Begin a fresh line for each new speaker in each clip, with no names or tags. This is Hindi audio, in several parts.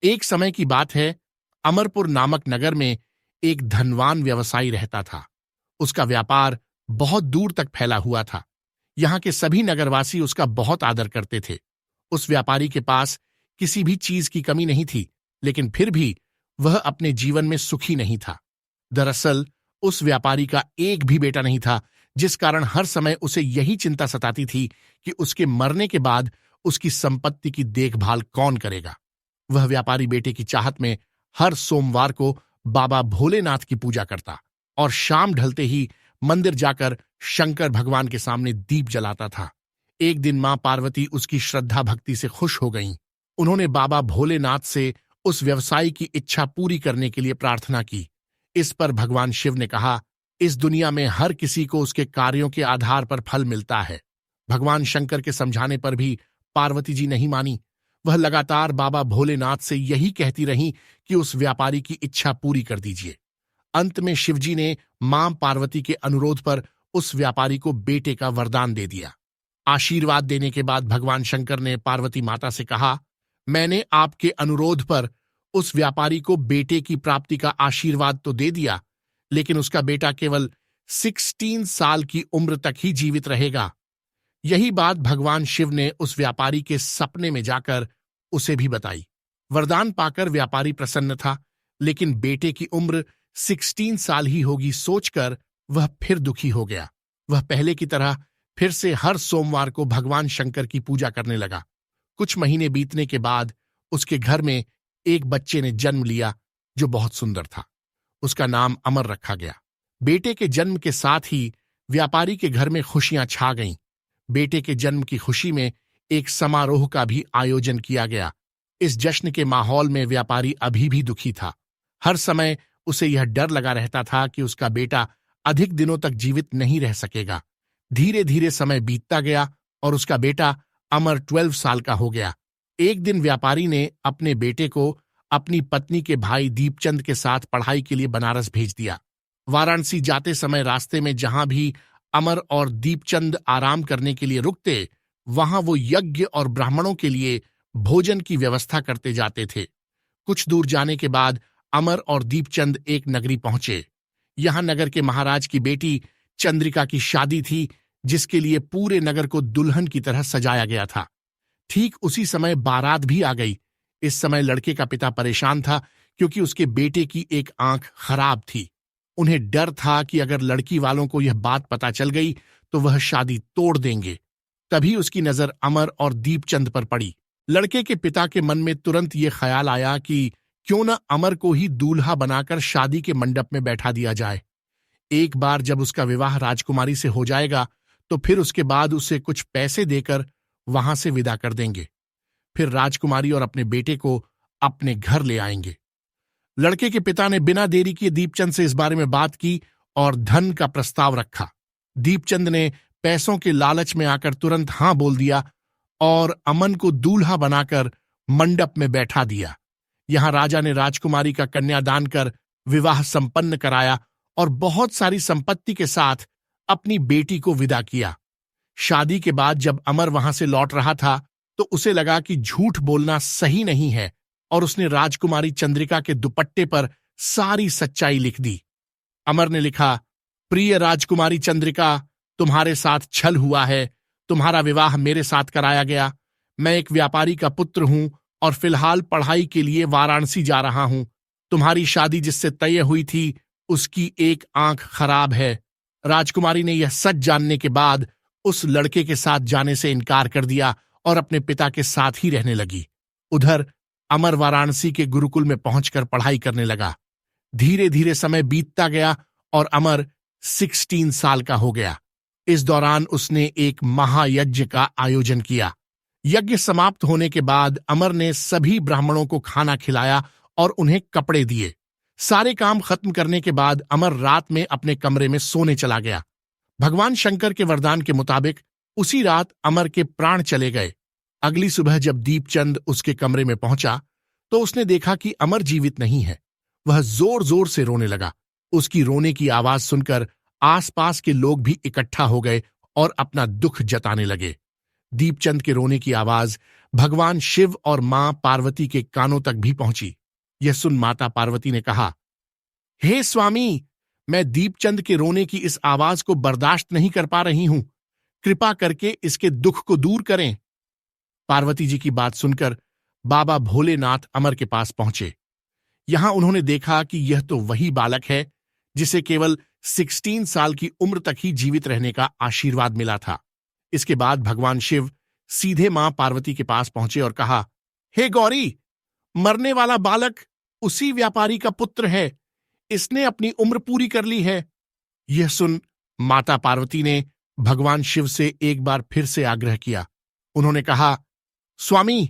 एक समय की बात है, अमरपुर नामक नगर में एक धनवान व्यवसायी रहता था। उसका व्यापार बहुत दूर तक फैला हुआ था। यहाँ के सभी नगरवासी उसका बहुत आदर करते थे। उस व्यापारी के पास किसी भी चीज की कमी नहीं थी, लेकिन फिर भी वह अपने जीवन में सुखी नहीं था। दरअसल उस व्यापारी का एक भी बेटा नहीं था, जिस कारण हर समय उसे यही चिंता सताती थी कि उसके मरने के बाद उसकी संपत्ति की देखभाल कौन करेगा। वह व्यापारी बेटे की चाहत में हर सोमवार को बाबा भोलेनाथ की पूजा करता और शाम ढलते ही मंदिर जाकर शंकर भगवान के सामने दीप जलाता था। एक दिन मां पार्वती उसकी श्रद्धा भक्ति से खुश हो गईं। उन्होंने बाबा भोलेनाथ से उस व्यवसायी की इच्छा पूरी करने के लिए प्रार्थना की। इस पर भगवान शिव ने कहा, इस दुनिया में हर किसी को उसके कार्यों के आधार पर फल मिलता है। भगवान शंकर के समझाने पर भी पार्वती जी नहीं मानी। वह लगातार बाबा भोलेनाथ से यही कहती रहीं कि उस व्यापारी की इच्छा पूरी कर दीजिए। अंत में शिवजी ने मां पार्वती के अनुरोध पर उस व्यापारी को बेटे का वरदान दे दिया। आशीर्वाद देने के बाद भगवान शंकर ने पार्वती माता से कहा, मैंने आपके अनुरोध पर उस व्यापारी को बेटे की प्राप्ति का आशीर्वाद तो दे दिया, लेकिन उसका बेटा केवल 16 साल की उम्र तक ही जीवित रहेगा। यही बात भगवान शिव ने उस व्यापारी के सपने में जाकर उसे भी बताई। वरदान पाकर व्यापारी प्रसन्न था, लेकिन बेटे की उम्र 16 साल ही होगी सोचकर वह फिर दुखी हो गया। वह पहले की तरह फिर से हर सोमवार को भगवान शंकर की पूजा करने लगा। कुछ महीने बीतने के बाद उसके घर में एक बच्चे ने जन्म लिया जो बहुत सुंदर था। उसका नाम अमर रखा गया। बेटे के जन्म के साथ ही व्यापारी के घर में खुशियां छा गईं। बेटे के जन्म की खुशी में एक समारोह का भी आयोजन किया गया। इस जश्न के माहौल में व्यापारी अभी भी दुखी था। हर समय उसे यह डर लगा रहता था कि उसका बेटा अधिक दिनों तक जीवित नहीं रह सकेगा। धीरे धीरे समय बीतता गया और उसका बेटा अमर 12 साल का हो गया। एक दिन व्यापारी ने अपने बेटे को अपनी पत्नी के भाई दीपचंद के साथ पढ़ाई के लिए बनारस भेज दिया। वाराणसी जाते समय रास्ते में जहां भी अमर और दीपचंद आराम करने के लिए रुकते, वहां वो यज्ञ और ब्राह्मणों के लिए भोजन की व्यवस्था करते जाते थे। कुछ दूर जाने के बाद अमर और दीपचंद एक नगरी पहुंचे। यहां नगर के महाराज की बेटी चंद्रिका की शादी थी, जिसके लिए पूरे नगर को दुल्हन की तरह सजाया गया था। ठीक उसी समय बारात भी आ गई। इस समय लड़के का पिता परेशान था, क्योंकि उसके बेटे की एक आंख खराब थी। उन्हें डर था कि अगर लड़की वालों को यह बात पता चल गई तो वह शादी तोड़ देंगे। तभी उसकी नजर अमर और दीपचंद पर पड़ी। लड़के के पिता के मन में तुरंत ये ख्याल आया कि क्यों न अमर को ही दूल्हा बनाकर शादी के मंडप में बैठा दिया जाए। एक बार जब उसका विवाह राजकुमारी से हो जाएगा तो फिर उसके बाद उसे कुछ पैसे देकर वहां से विदा कर देंगे। फिर राजकुमारी और अपने बेटे को अपने घर ले आएंगे। लड़के के पिता ने बिना देरी किए दीपचंद से इस बारे में बात की और धन का प्रस्ताव रखा। दीपचंद ने पैसों के लालच में आकर तुरंत हां बोल दिया और अमन को दूल्हा बनाकर मंडप में बैठा दिया। यहां राजा ने राजकुमारी का कन्यादान कर विवाह संपन्न कराया और बहुत सारी संपत्ति के साथ अपनी बेटी को विदा किया। शादी के बाद जब अमर वहां से लौट रहा था तो उसे लगा कि झूठ बोलना सही नहीं है और उसने राजकुमारी चंद्रिका के दुपट्टे पर सारी सच्चाई लिख दी। अमर ने लिखा, प्रिय राजकुमारी चंद्रिका, तुम्हारे साथ छल हुआ है। तुम्हारा विवाह मेरे साथ कराया गया। मैं एक व्यापारी का पुत्र हूं और फिलहाल पढ़ाई के लिए वाराणसी जा रहा हूं। तुम्हारी शादी जिससे तय हुई थी उसकी एक आंख खराब है। राजकुमारी ने यह सच जानने के बाद उस लड़के के साथ जाने से इनकार कर दिया और अपने पिता के साथ ही रहने लगी। उधर अमर वाराणसी के गुरुकुल में पहुंचकर पढ़ाई करने लगा। धीरे धीरे समय बीतता गया और अमर 16 साल का हो गया। इस दौरान उसने एक महायज्ञ का आयोजन किया। यज्ञ समाप्त होने के बाद अमर ने सभी ब्राह्मणों को खाना खिलाया और उन्हें कपड़े दिए। सारे काम खत्म करने के बाद अमर रात में अपने कमरे में सोने चला गया। भगवान शंकर के वरदान के मुताबिक उसी रात अमर के प्राण चले गए। अगली सुबह जब दीपचंद उसके कमरे में पहुंचा तो उसने देखा कि अमर जीवित नहीं है। वह जोर जोर से रोने लगा। उसकी रोने की आवाज सुनकर आसपास के लोग भी इकट्ठा हो गए और अपना दुख जताने लगे। दीपचंद के रोने की आवाज भगवान शिव और मां पार्वती के कानों तक भी पहुंची। यह सुन माता पार्वती ने कहा, हे स्वामी, मैं दीपचंद के रोने की इस आवाज को बर्दाश्त नहीं कर पा रही हूं। कृपा करके इसके दुख को दूर करें। पार्वती जी की बात सुनकर बाबा भोलेनाथ अमर के पास पहुंचे। यहां उन्होंने देखा कि यह तो वही बालक है जिसे केवल 16 साल की उम्र तक ही जीवित रहने का आशीर्वाद मिला था। इसके बाद भगवान शिव सीधे मां पार्वती के पास पहुंचे और कहा, हे गौरी, मरने वाला बालक उसी व्यापारी का पुत्र है। इसने अपनी उम्र पूरी कर ली है। यह सुन माता पार्वती ने भगवान शिव से एक बार फिर से आग्रह किया। उन्होंने कहा, स्वामी,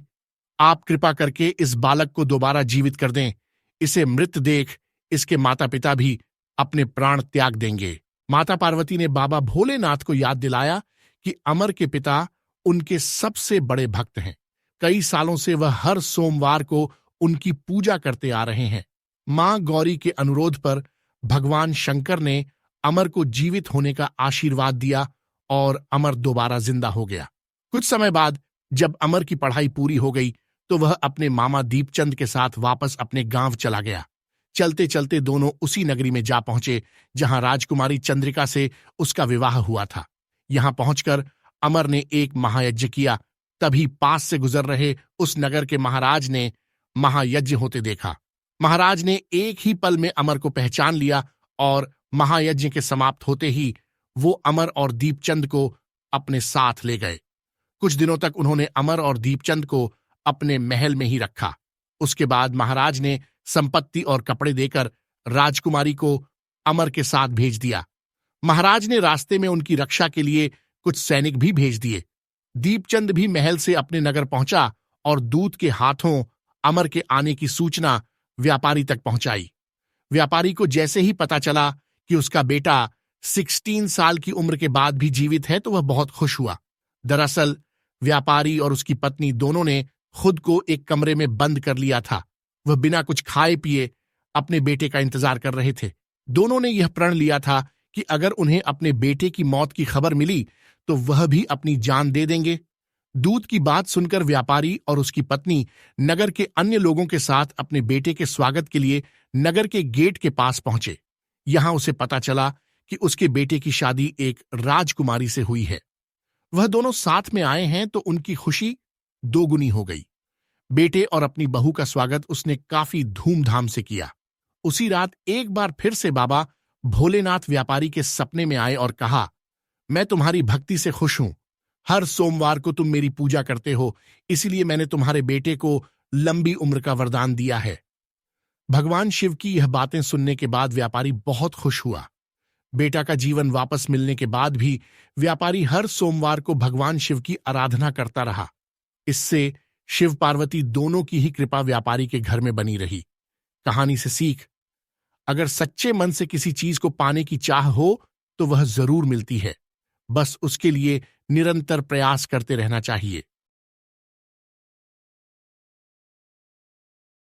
आप कृपा करके इस बालक को दोबारा जीवित कर दें। इसे मृत देख इसके माता पिता भी अपने प्राण त्याग देंगे। माता पार्वती ने बाबा भोलेनाथ को याद दिलाया कि अमर के पिता उनके सबसे बड़े भक्त हैं। कई सालों से वह हर सोमवार को उनकी पूजा करते आ रहे हैं। मां गौरी के अनुरोध पर भगवान शंकर ने अमर को जीवित होने का आशीर्वाद दिया और अमर दोबारा जिंदा हो गया। कुछ समय बाद जब अमर की पढ़ाई पूरी हो गई तो वह अपने मामा दीपचंद के साथ वापस अपने गांव चला गया। चलते चलते दोनों उसी नगरी में जा पहुंचे जहां राजकुमारी चंद्रिका से उसका विवाह हुआ था। यहां पहुंचकर अमर ने एक महायज्ञ किया। तभी पास से गुजर रहे उस नगर के महाराज ने महायज्ञ होते देखा। महाराज ने एक ही पल में अमर को पहचान लिया और महायज्ञ के समाप्त होते ही वो अमर और दीपचंद को अपने साथ ले गए। कुछ दिनों तक उन्होंने अमर और दीपचंद को अपने महल में ही रखा। उसके बाद महाराज ने संपत्ति और कपड़े देकर राजकुमारी को अमर के साथ भेज दिया। महाराज ने रास्ते में उनकी रक्षा के लिए कुछ सैनिक भी भेज दिए। दीपचंद भी महल से अपने नगर पहुंचा और दूत के हाथों अमर के आने की सूचना व्यापारी तक पहुंचाई। व्यापारी को जैसे ही पता चला कि उसका बेटा 16 साल की उम्र के बाद भी जीवित है तो वह बहुत खुश हुआ। दरअसल व्यापारी और उसकी पत्नी दोनों ने खुद को एक कमरे में बंद कर लिया था। वह बिना कुछ खाए पिए अपने बेटे का इंतजार कर रहे थे। दोनों ने यह प्रण लिया था कि अगर उन्हें अपने बेटे की मौत की खबर मिली तो वह भी अपनी जान दे देंगे। दूत की बात सुनकर व्यापारी और उसकी पत्नी नगर के अन्य लोगों के साथ अपने बेटे के स्वागत के लिए नगर के गेट के पास पहुंचे। यहां उसे पता चला कि उसके बेटे की शादी एक राजकुमारी से हुई है। वह दोनों साथ में आए हैं तो उनकी खुशी दोगुनी हो गई। बेटे और अपनी बहू का स्वागत उसने काफी धूमधाम से किया। उसी रात एक बार फिर से बाबा भोलेनाथ व्यापारी के सपने में आए और कहा, मैं तुम्हारी भक्ति से खुश हूं। हर सोमवार को तुम मेरी पूजा करते हो, इसीलिए मैंने तुम्हारे बेटे को लंबी उम्र का वरदान दिया है। भगवान शिव की यह बातें सुनने के बाद व्यापारी बहुत खुश हुआ। बेटा का जीवन वापस मिलने के बाद भी व्यापारी हर सोमवार को भगवान शिव की आराधना करता रहा। इससे शिव पार्वती दोनों की ही कृपा व्यापारी के घर में बनी रही। कहानी से सीख, अगर सच्चे मन से किसी चीज को पाने की चाह हो तो वह जरूर मिलती है। बस उसके लिए निरंतर प्रयास करते रहना चाहिए।